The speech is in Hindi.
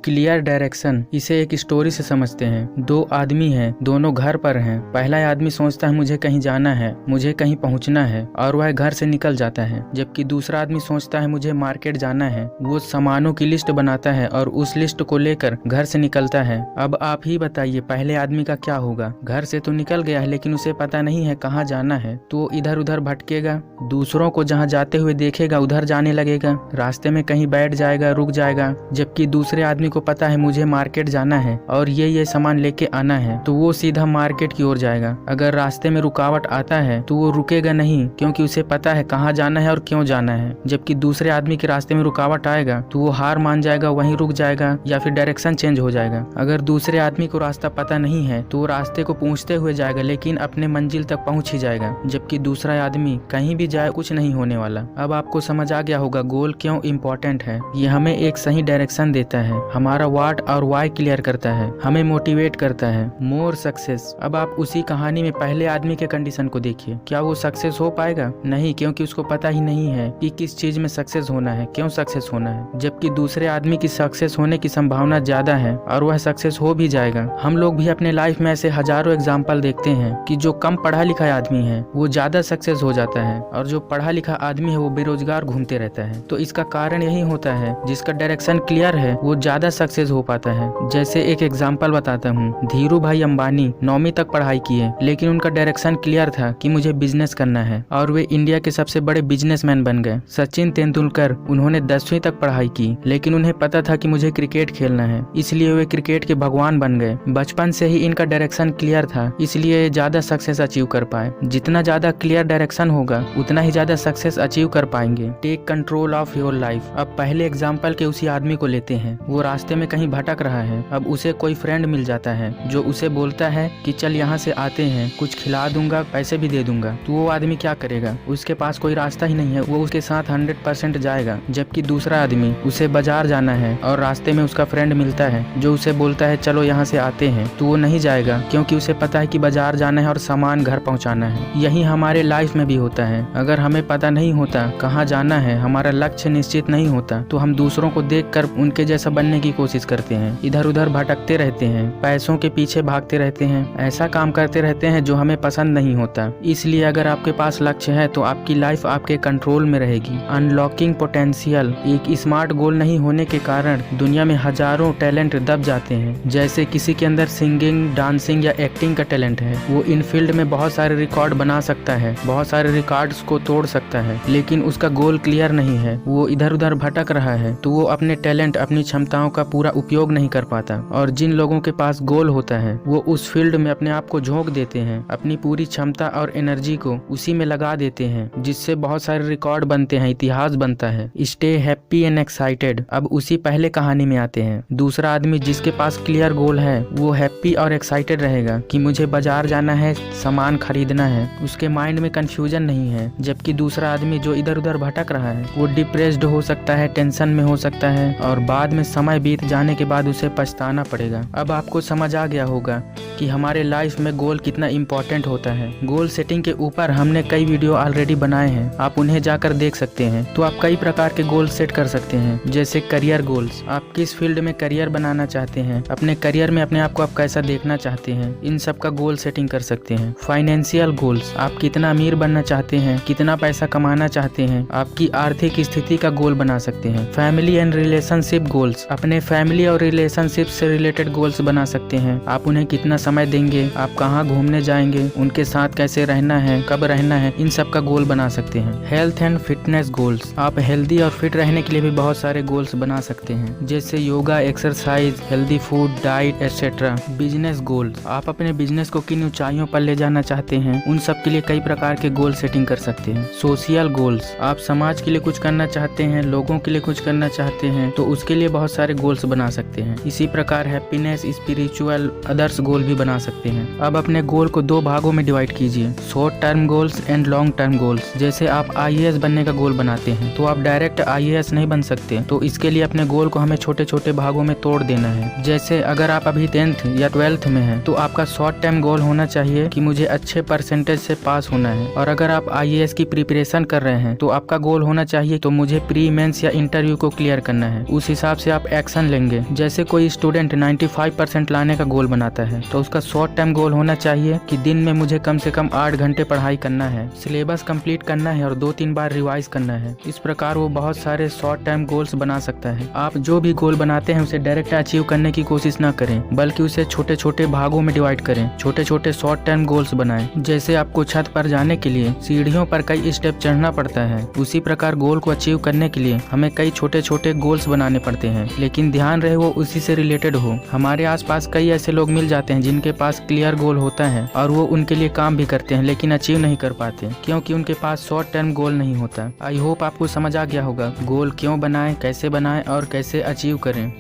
क्लियर डायरेक्शन, इसे एक स्टोरी से समझते हैं। दो आदमी हैं, दोनों घर पर हैं। पहला आदमी सोचता है मुझे कहीं जाना है, मुझे कहीं पहुंचना है, और वह घर से निकल जाता है। जबकि दूसरा आदमी सोचता है मुझे मार्केट जाना है, वो सामानों की लिस्ट बनाता है और उस लिस्ट को लेकर घर से निकलता है। अब आप ही बताइए पहले आदमी का क्या होगा। घर से तो निकल गया है लेकिन उसे पता नहीं है कहाँ जाना है, तो इधर उधर भटकेगा, दूसरों को जहाँ जाते हुए देखेगा उधर जाने लगेगा, रास्ते में कहीं बैठ जाएगा, रुक जाएगा। जबकि दूसरे आदमी को पता है मुझे मार्केट जाना है और ये सामान लेके आना है, तो वो सीधा मार्केट की ओर जाएगा। अगर रास्ते में रुकावट आता है तो वो रुकेगा नहीं, क्योंकि उसे पता है कहाँ जाना है और क्यों जाना है। जबकि दूसरे आदमी के रास्ते में रुकावट आएगा तो वो हार मान जाएगा, वहीं रुक जाएगा या फिर डायरेक्शन चेंज हो जाएगा। अगर दूसरे आदमी को रास्ता पता नहीं है तो वो रास्ते को पूछते हुए जाएगा, लेकिन अपने मंजिल तक पहुंच ही जाएगा। जबकि दूसरा आदमी कहीं भी जाए कुछ नहीं होने वाला। अब आपको समझ आ गया होगा गोल क्यों इम्पोर्टेंट है। ये हमें एक सही डायरेक्शन देता है, हमारा व्हाट और व्हाई क्लियर करता है, हमें मोटिवेट करता है। More success. अब आप उसी कहानी में पहले आदमी के कंडीशन को देखिए, क्या वो सक्सेस हो पाएगा? नहीं, क्योंकि उसको पता ही नहीं है कि किस चीज में सक्सेस होना है, क्यों सक्सेस होना है। जबकि दूसरे आदमी की सक्सेस होने की संभावना ज्यादा है और वह सक्सेस हो भी जाएगा। हम लोग भी अपने लाइफ में ऐसे हजारों एग्जाम्पल देखते हैं कि जो कम पढ़ा लिखा आदमी है वो ज्यादा सक्सेस हो जाता है और जो पढ़ा लिखा आदमी है वो बेरोजगार घूमते रहता है। तो इसका कारण यही होता है, जिसका डायरेक्शन क्लियर है वो ज्यादा सक्सेस हो पाता है। जैसे एक एग्जाम्पल बताता हूँ, धीरू भाई अंबानी 9वीं तक पढ़ाई किए, लेकिन उनका डायरेक्शन क्लियर था कि मुझे बिजनेस करना है और वे इंडिया के सबसे बड़े बिजनेसमैन बन गए। सचिन तेंदुलकर, उन्होंने 10वीं तक पढ़ाई की, लेकिन उन्हें पता था कि मुझे क्रिकेट खेलना है, इसलिए वे क्रिकेट के भगवान बन गए। बचपन से ही इनका डायरेक्शन क्लियर था, इसलिए ज्यादा सक्सेस अचीव कर पाए। जितना ज्यादा क्लियर डायरेक्शन होगा उतना ही ज्यादा सक्सेस अचीव कर पाएंगे। Take control of your life. अब पहले एग्जाम्पल के उसी आदमी को लेते हैं। वो रास्ते में कहीं भटक रहा है। अब उसे कोई फ्रेंड मिल जाता है जो उसे बोलता है कि चल यहाँ से आते हैं, कुछ खिला दूंगा, पैसे भी दे दूंगा। तो वो आदमी क्या करेगा? उसके पास कोई रास्ता ही नहीं है, वो उसके साथ 100% जाएगा। जबकि दूसरा आदमी, उसे बाजार जाना है और रास्ते में उसका फ्रेंड मिलता है जो उसे बोलता है चलो यहाँ से आते हैं, तो वो नहीं जाएगा, क्योंकि उसे पता है कि बाजार जाना है और सामान घर पहुँचाना है। यही हमारे लाइफ में भी होता है। अगर हमें पता नहीं होता कहाँ जाना है, हमारा लक्ष्य निश्चित नहीं होता, तो हम दूसरों को देखकर उनके जैसा बनने की कोशिश करते हैं, इधर उधर भटकते रहते हैं, पैसों के पीछे भागते रहते हैं, ऐसा काम करते रहते हैं जो हमें पसंद नहीं होता। इसलिए अगर आपके पास लक्ष्य है तो आपकी लाइफ आपके कंट्रोल में रहेगी। Unlocking potential. एक स्मार्ट गोल नहीं होने के कारण दुनिया में हजारों टैलेंट दब जाते हैं। जैसे किसी के अंदर सिंगिंग, डांसिंग या एक्टिंग का टैलेंट है, वो इन फील्ड में बहुत सारे रिकॉर्ड बना सकता है, बहुत सारे रिकॉर्ड्स को तोड़ सकता है, लेकिन उसका गोल क्लियर नहीं है, वो इधर उधर भटक रहा है, तो वो अपने टैलेंट, अपनी क्षमताओं का पूरा उपयोग नहीं कर पाता। और जिन लोगों के पास गोल होता है वो उस फील्ड में अपने आप को झोंक देते हैं, अपनी पूरी क्षमता और एनर्जी को उसी में लगा देते हैं, जिससे बहुत सारे रिकॉर्ड बनते हैं, इतिहास बनता है। Stay happy and excited. अब उसी पहले कहानी में आते हैं। दूसरा आदमी जिसके पास क्लियर गोल है वो हैप्पी और एक्साइटेड रहेगा कि मुझे बाजार जाना है, सामान खरीदना है, उसके माइंड में कंफ्यूजन नहीं है। जबकि दूसरा आदमी जो इधर उधर भटक रहा है वो डिप्रेस्ड हो सकता है, टेंशन में हो सकता है और बाद में समय बीत जाने के बाद उसे पछताना पड़ेगा। अब आपको समझ आ गया होगा कि हमारे लाइफ में गोल कितना इम्पोर्टेंट होता है। गोल सेटिंग के ऊपर हमने कई वीडियो ऑलरेडी बनाए हैं, आप उन्हें जाकर देख सकते हैं। तो आप कई प्रकार के गोल सेट कर सकते हैं, जैसे करियर गोल्स। आप किस फील्ड में करियर बनाना चाहते हैं, अपने करियर में अपने आप को आप कैसा देखना चाहते हैं, इन सब का गोल सेटिंग कर सकते हैं। Financial goals. आप कितना अमीर बनना चाहते हैं, कितना पैसा कमाना चाहते हैं, आपकी आर्थिक स्थिति का गोल बना सकते हैं। Family and relationship goals. अपने फैमिली और रिलेशनशिप से रिलेटेड गोल्स बना सकते हैं। आप उन्हें कितना समय देंगे, आप कहाँ घूमने जाएंगे, उनके साथ कैसे रहना है, कब रहना है, इन सब का गोल बना सकते हैं। Health and fitness goals. आप हेल्दी और फिट रहने के लिए भी बहुत सारे गोल्स बना सकते हैं, जैसे yoga, exercise, healthy food, diet etcetera. Business goals. आप अपने बिजनेस को किन ऊंचाइयों पर ले जाना चाहते हैं, उन सब के लिए कई प्रकार के गोल सेटिंग कर सकते हैं। Social goals. आप समाज के लिए कुछ करना चाहते हैं, लोगों के लिए कुछ करना चाहते हैं, तो उसके लिए बहुत सारे गोल्स बना सकते हैं। इसी प्रकार हैप्पीनेस, स्पिरिचुअल, अदर्स गोल भी बना सकते हैं। अब अपने गोल को दो भागों में डिवाइड कीजिए, short term goals and long term goals. जैसे आप IAS बनने का गोल बनाते हैं तो आप डायरेक्ट IAS नहीं बन सकते, तो इसके लिए अपने गोल को हमें छोटे छोटे भागों में तोड़ देना है। जैसे अगर आप अभी 10th या 12th में हैं तो आपका शॉर्ट टर्म गोल होना चाहिए कि मुझे अच्छे परसेंटेज से पास होना है। और अगर आप IAS की प्रिपरेशन कर रहे हैं तो आपका गोल होना चाहिए तो मुझे प्री मेंस या इंटरव्यू को क्लियर करना है। उस हिसाब से आप प्रिपरेशन लेंगे। जैसे कोई स्टूडेंट 95% लाने का गोल बनाता है तो उसका शॉर्ट टर्म गोल होना चाहिए कि दिन में मुझे कम से कम 8 घंटे पढ़ाई करना है, सिलेबस कंप्लीट करना है और 2-3 बार रिवाइज करना है। इस प्रकार वो बहुत सारे शॉर्ट टर्म गोल्स बना सकता है। आप जो भी गोल बनाते हैं उसे डायरेक्ट अचीव करने की कोशिश न करें, बल्कि उसे छोटे छोटे भागों में डिवाइड करें। छोटे छोटे शॉर्ट टर्म गोल्स बनाएं। जैसे आपको छत पर जाने के लिए सीढ़ियों पर कई स्टेप चढ़ना पड़ता है, उसी प्रकार गोल को अचीव करने के लिए हमें कई छोटे छोटे गोल्स बनाने पड़ते हैं, लेकिन ध्यान रहे वो उसी से रिलेटेड हो। हमारे आसपास कई ऐसे लोग मिल जाते हैं जिनके पास क्लियर गोल होता है और वो उनके लिए काम भी करते हैं, लेकिन अचीव नहीं कर पाते क्योंकि उनके पास शॉर्ट टर्म गोल नहीं होता। आई होप आपको समझ आ गया होगा गोल क्यों बनाएं, कैसे बनाएं और कैसे अचीव करें।